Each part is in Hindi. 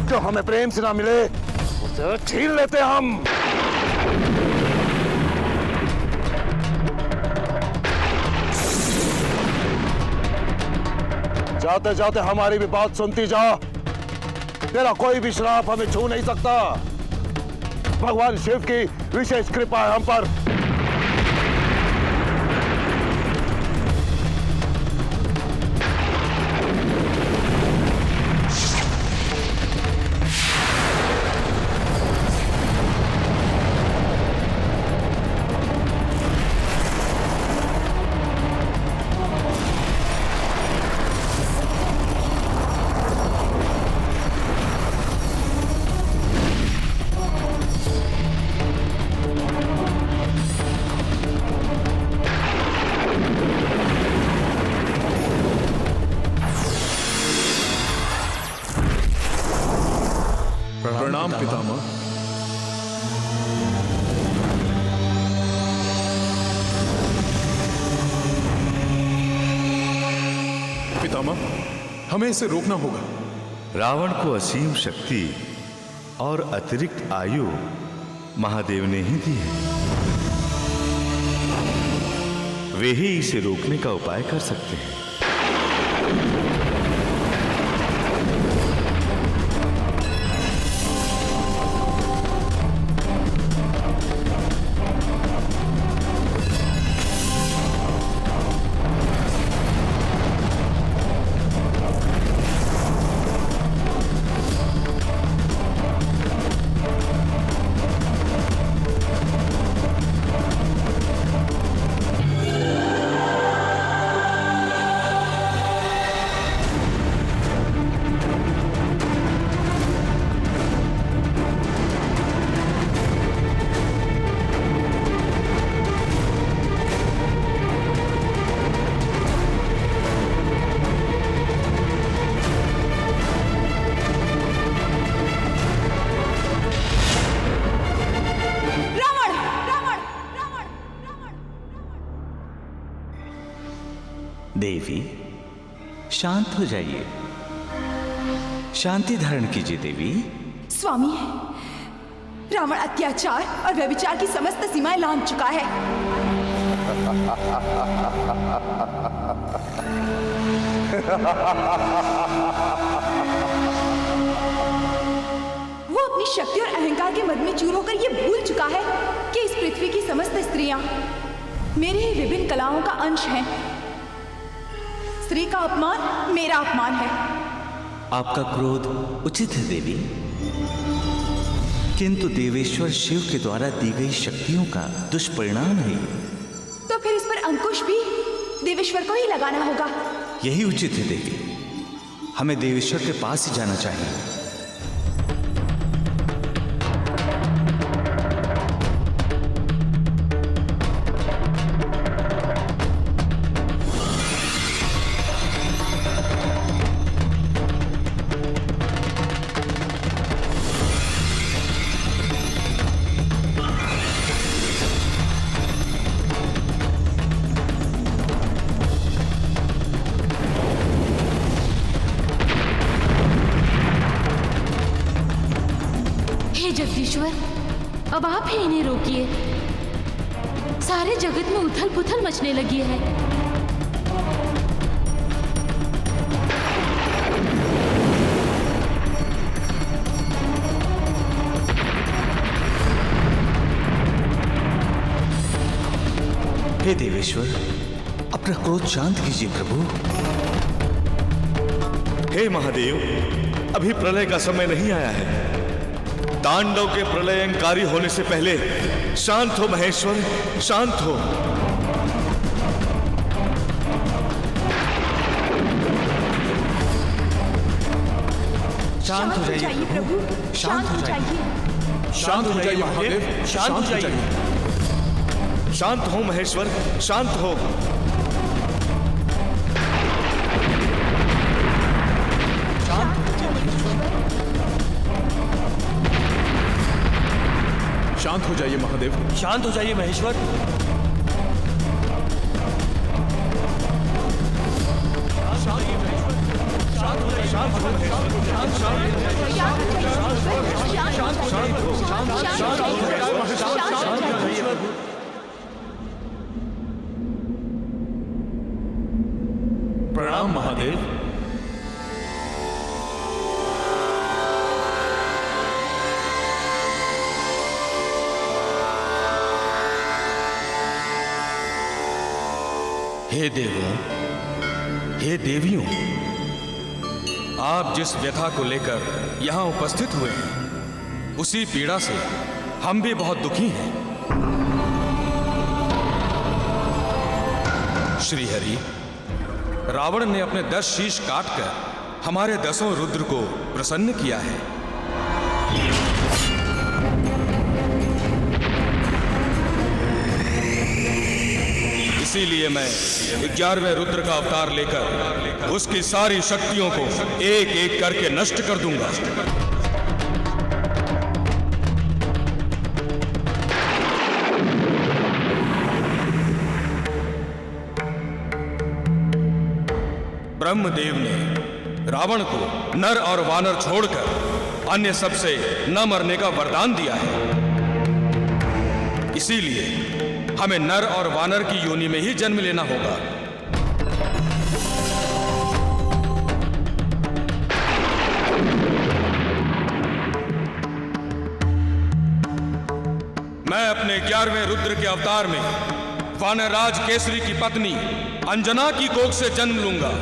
जो हमें प्रेम से ना मिले उसे छीन लेते हम। जाते जाते हमारी भी बात सुनती जा। तेरा कोई भी श्राप हमें छू नहीं सकता। भगवान शिव की विशेष कृपा है हम पर। प्रणाम पितामह। पितामह, हमें इसे रोकना होगा। रावण को असीम शक्ति और अतिरिक्त आयु महादेव ने ही दी है। वे ही इसे रोकने का उपाय कर सकते हैं। देवी, शांत हो जाइए। शांति धारण कीजिए देवी। स्वामी, रावण अत्याचार और व्यभिचार की समस्त सीमाएं लांघ चुका है। वो अपनी शक्ति और अहंकार के मद में चूर होकर ये भूल चुका है कि इस पृथ्वी की समस्त स्त्रियां मेरी ही विभिन्न कलाओं का अंश हैं। स्त्री का अपमान मेरा अपमान है। आपका क्रोध उचित है देवी, किंतु देवेश्वर शिव के द्वारा दी गई शक्तियों का दुष्परिणाम है। तो फिर इस पर अंकुश भी देवेश्वर को ही लगाना होगा। यही उचित है देवी। हमें देवेश्वर के पास ही जाना चाहिए। जगदीश्वर, अब आप ही इन्हें रोकिए। सारे जगत में उथल पुथल मचने लगी है। हे देवेश्वर, अपना क्रोध शांत कीजिए प्रभु। हे महादेव, अभी प्रलय का समय नहीं आया है। तांडव के प्रलयंकारी होने से पहले शांत हो महेश्वर, शांत हो। शांत हो जाइए प्रभु, शांत हो जाइए। शांत हो जाइए महादेव, शांत हो जाइए। शांत हो महेश्वर, शांत हो। शांत हो जाइए महादेव, शांत हो जाइए महेश्वर। शांत हो जाइए महेश्वर, शांत हो जाइए। प्रणाम महादेव। हे देवों, हे देवियों, आप जिस व्यथा को लेकर यहां उपस्थित हुए हैं, उसी पीड़ा से हम भी बहुत दुखी हैं। श्रीहरि, रावण ने अपने 10 शीश काटकर हमारे 10 रुद्र को प्रसन्न किया है। इसीलिए मैं 11वें रुद्र का अवतार लेकर उसकी सारी शक्तियों को एक एक करके नष्ट कर दूंगा। ब्रह्मदेव ने रावण को नर और वानर छोड़कर अन्य सबसे न मरने का वरदान दिया है। इसीलिए हमें नर और वानर की योनि में ही जन्म लेना होगा। मैं अपने 11वें रुद्र के अवतार में वानरराज केसरी की पत्नी अंजना की कोख से जन्म लूंगा।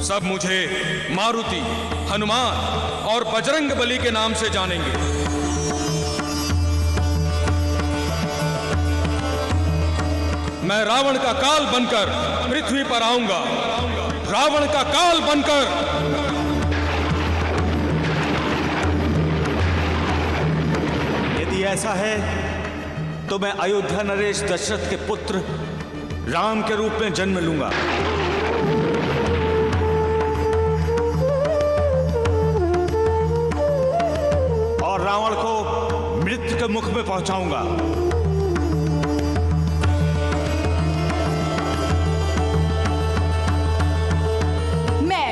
सब मुझे मारुति, हनुमान और बजरंग बली के नाम से जानेंगे। मैं रावण का काल बनकर पृथ्वी पर आऊंगा। रावण का काल बनकर। यदि ऐसा है तो मैं अयोध्या नरेश दशरथ के पुत्र राम के रूप में जन्म लूंगा और रावण को मृत्यु के मुख में पहुंचाऊंगा। मैं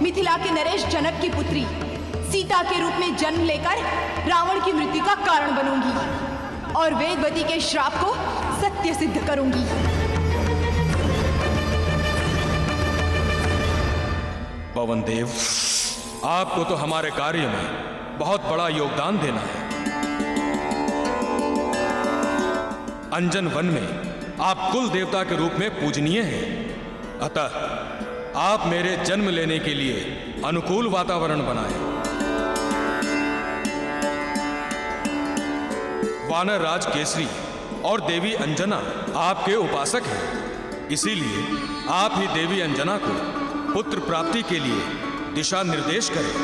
मिथिला के नरेश जनक की पुत्री सीता के रूप में जन्म लेकर रावण की मृत्यु का कारण बनूंगी और वेदवती के श्राप को सत्य सिद्ध करूंगी। पवन देव, आपको तो हमारे कार्य में बहुत बड़ा योगदान देना है। अंजन वन में आप कुल देवता के रूप में पूजनीय हैं। अतः आप मेरे जन्म लेने के लिए अनुकूल वातावरण बनाएं। वानर राज केसरी और देवी अंजना आपके उपासक हैं। इसीलिए आप ही देवी अंजना को पुत्र प्राप्ति के लिए दिशा निर्देश करें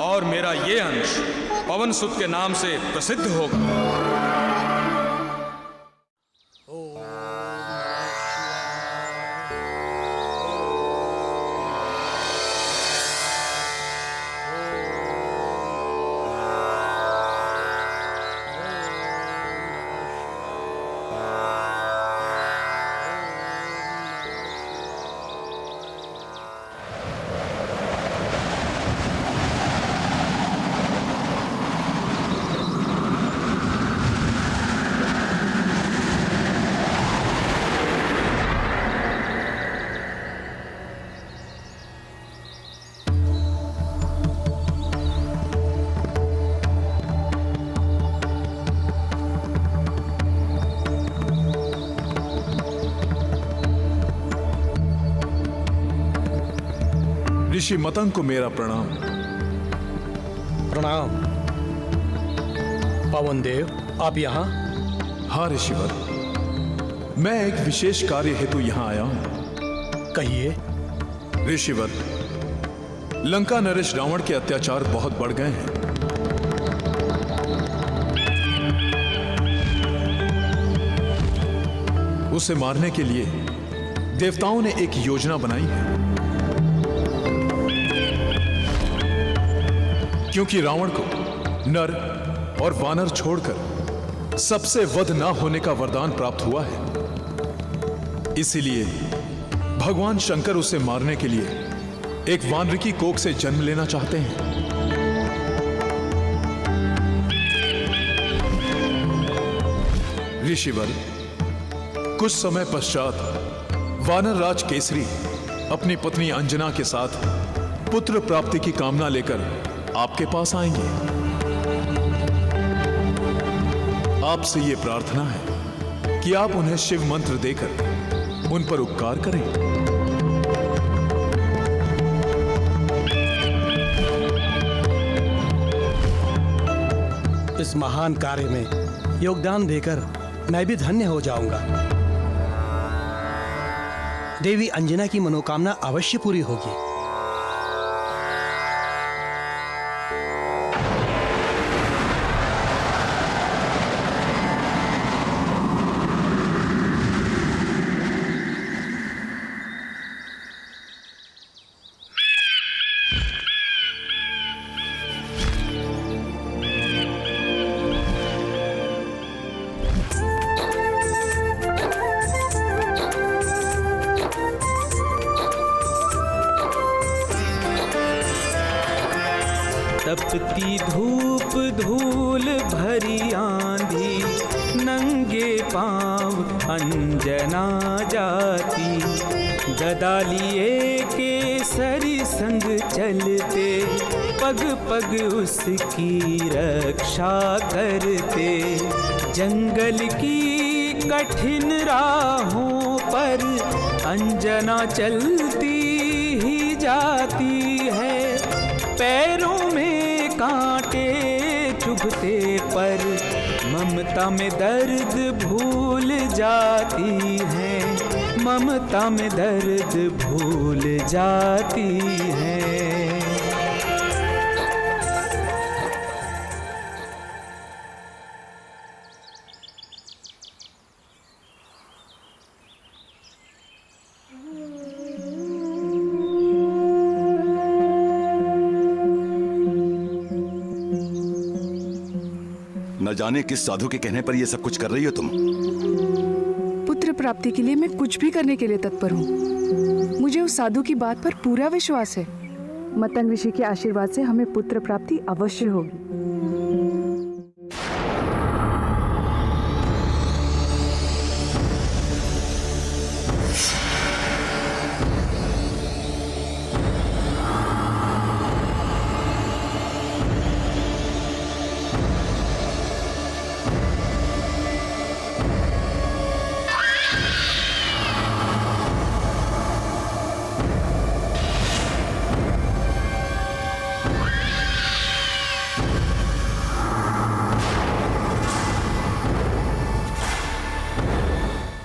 और मेरा ये अंश पवन सुत के नाम से प्रसिद्ध होगा। ऋषि मतंग को मेरा प्रणाम। प्रणाम। पवन देव, आप यहाँ? हाँ ऋषिवर, मैं एक विशेष कार्य हेतु यहाँ आया हूं। कहिए। ऋषिवर, लंका नरेश रावण के अत्याचार बहुत बढ़ गए हैं। उसे मारने के लिए देवताओं ने एक योजना बनाई है। क्योंकि रावण को नर और वानर छोड़कर सबसे वध ना होने का वरदान प्राप्त हुआ है, इसीलिए भगवान शंकर उसे मारने के लिए एक वानर की कोख से जन्म लेना चाहते हैं। ऋषिवर, कुछ समय पश्चात वानर राज केसरी अपनी पत्नी अंजना के साथ पुत्र प्राप्ति की कामना लेकर आपके पास आएंगे। आपसे ये प्रार्थना है कि आप उन्हें शिव मंत्र देकर उन पर उपकार करें। इस महान कार्य में योगदान देकर मैं भी धन्य हो जाऊंगा। देवी अंजना की मनोकामना अवश्य पूरी होगी। तपती धूप धूल भरी आंधी, नंगे पांव अंजना जाती। गदा लिए केसरी संग चलते, पग पग उसकी रक्षा करते। जंगल की कठिन राहों पर अंजना चलती ही जाती है। पैरों में कांटे चुभते पर ममता में दर्द भूल जाती है। ममता में दर्द भूल जाती है। न जाने किस साधु के कहने पर यह सब कुछ कर रही हो तुम। पुत्र प्राप्ति के लिए मैं कुछ भी करने के लिए तत्पर हूँ। मुझे उस साधु की बात पर पूरा विश्वास है। मतंग ऋषि के आशीर्वाद से हमें पुत्र प्राप्ति अवश्य होगी।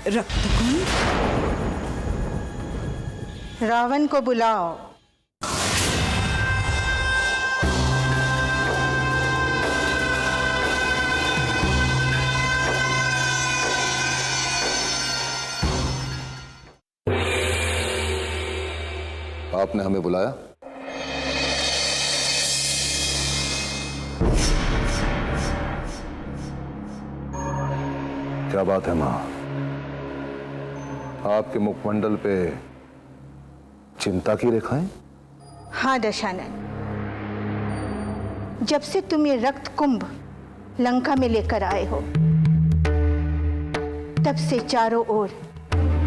रक्तकुंड, रावण को बुलाओ। आपने हमें बुलाया? क्या बात है मां? आपके मुखमंडल पे चिंता की रेखाएं? हाँ दशानन, जब से तुम ये रक्त कुंभ लंका में लेकर आए हो, तब से चारों ओर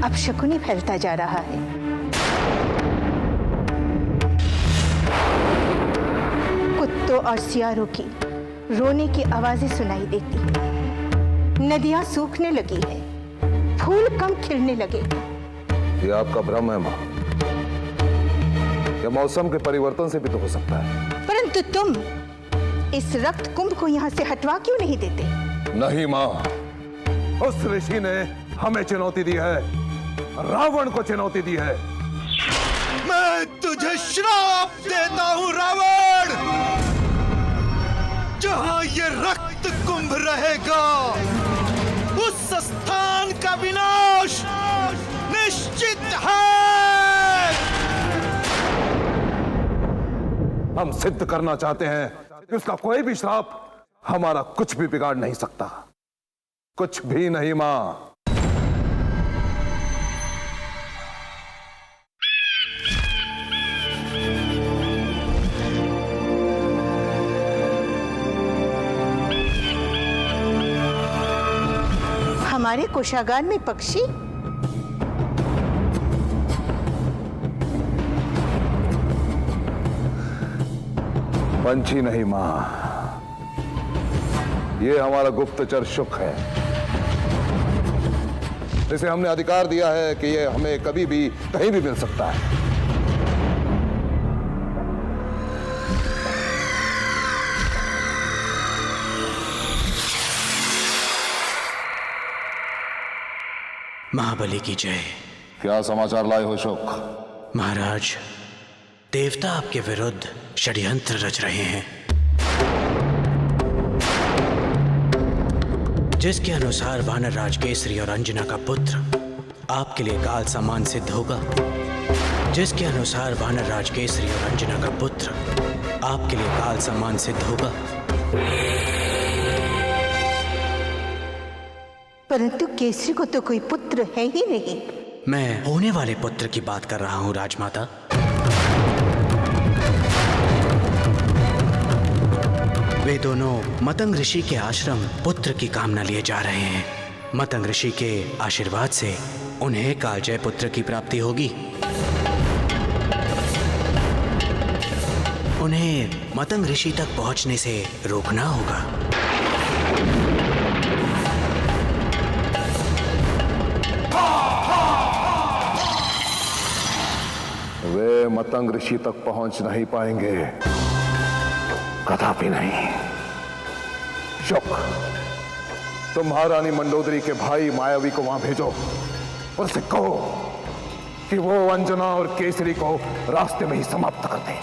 अपशकुनी फैलता जा रहा है। कुत्तों और सियारों की रोने की आवाजें सुनाई देती। नदियां सूखने लगी है, फूल कम खिलने लगे। ये आपका भ्रम है मां। यह मौसम के परिवर्तन से भी तो हो सकता है। परंतु तुम इस रक्त कुंभ को यहाँ से हटवा क्यों नहीं देते? नहीं मां, उस ऋषि ने हमें चुनौती दी है, रावण को चुनौती दी है। मैं तुझे श्राप देता हूं रावण। जहां ये रक्त कुंभ रहेगा, उस स्थान का विनाश निश्चित है। हम सिद्ध करना चाहते हैं कि उसका कोई भी श्राप हमारा कुछ भी बिगाड़ नहीं सकता। कुछ भी नहीं मां। हमारे कोषागार में पक्षी? पंछी नहीं मां, ये हमारा गुप्तचर शुक है। इसे हमने अधिकार दिया है कि ये हमें कभी भी कहीं भी मिल सकता है। महाबली की जय। क्या समाचार लाए हो शुक? महाराज, देवता आपके विरुद्ध षड्यंत्र रच रहे हैं, जिसके अनुसार वानर राज केसरी और अंजना का पुत्र आपके लिए काल समान सिद्ध होगा। जिसके अनुसार वानर राज केसरी और अंजना का पुत्र आपके लिए काल समान सिद्ध होगा। परंतु केसरी को तो कोई पुत्र है ही नहीं। मैं होने वाले पुत्र की बात कर रहा हूं राजमाता। वे दोनों मतंग ऋषि के आश्रम पुत्र की कामना लिए जा रहे हैं। मतंग ऋषि के आशीर्वाद से उन्हें कालजय पुत्र की प्राप्ति होगी। उन्हें मतंग ऋषि तक पहुंचने से रोकना होगा। वे मतंग ऋषि तक पहुंच नहीं पाएंगे, कदापि नहीं। शुक, तुम महारानी मंडोदरी के भाई मायावी को वहां भेजो और उससे कहो कि वो अंजना और केसरी को रास्ते में ही समाप्त कर दे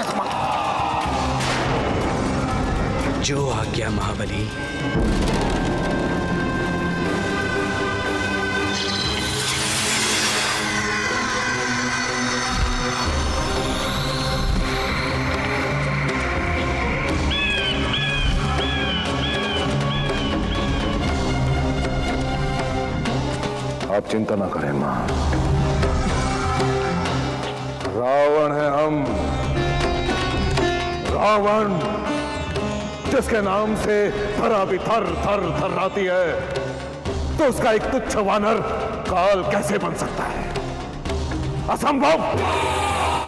समाप्त। जो आज्ञा महाबली। आप चिंता ना करें मां, रावण है हम। रावण जिसके नाम से धरा भी थर थर थर्राती है, तो उसका एक तुच्छ वानर काल कैसे बन सकता है? असंभव।